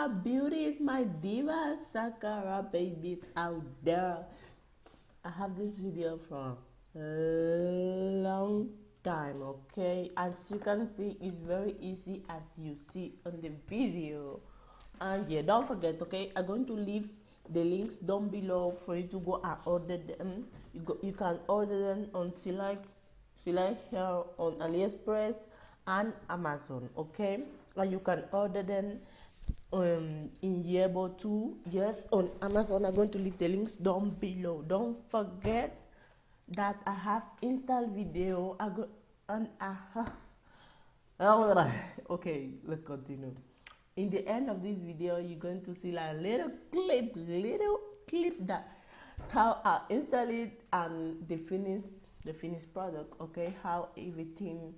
my beauties, my divas, Sakara babies out there. I have this video for a long time, okay? As you can see, it's very easy as you see on the video. And yeah, don't forget, okay? I'm going to leave the links down below for you to go and order them. You can order them on select here on AliExpress and Amazon, okay? And you can order them in Yebo too. Yes, on Amazon. I'm going to leave the links down below. Don't forget that I have Instal video. Okay, let's continue. In the end of this video, you're going to see like a little clip that how I install it and the finished product, okay? How everything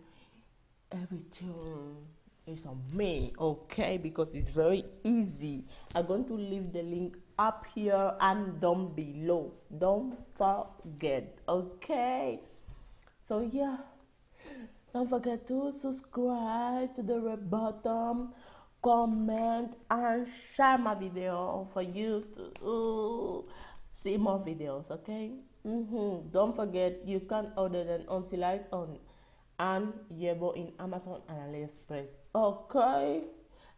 is on me, okay? Because it's very easy. I'm going to leave the link up here and down below. Don't forget, okay? So yeah, don't forget to subscribe to the red button, comment and share my video for you to see more videos, okay? Don't forget, you can order them on Select on and Yebo in Amazon and AliExpress, okay?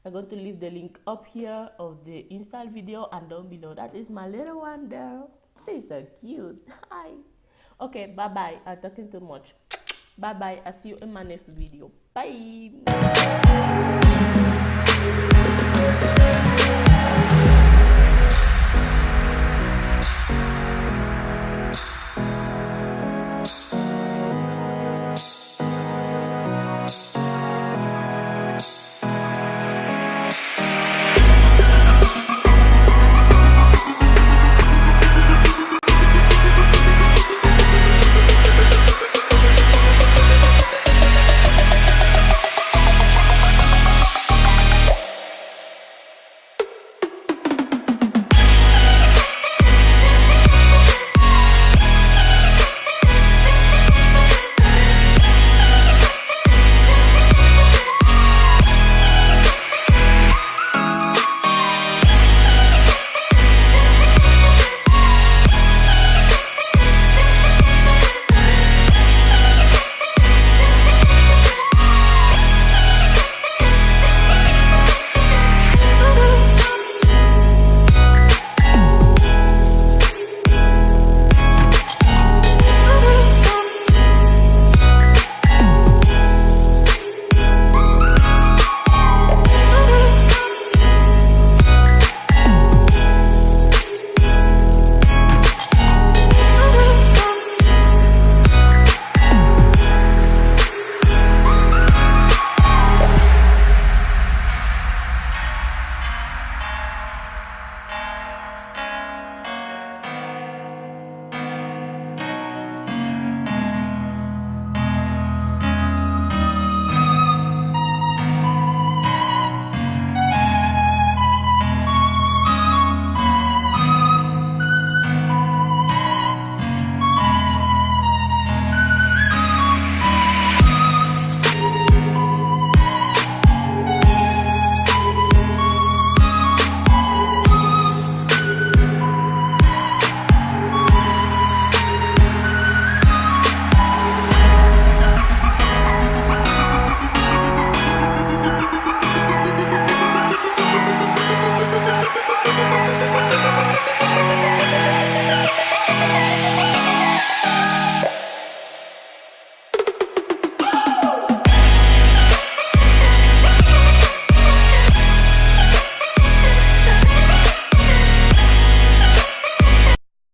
I'm going to leave the link up here of the install video and down below. That is my little one there. She's so cute. Hi. Okay, bye bye. I'm talking too much. Bye bye. I'll see you in my next video. Bye.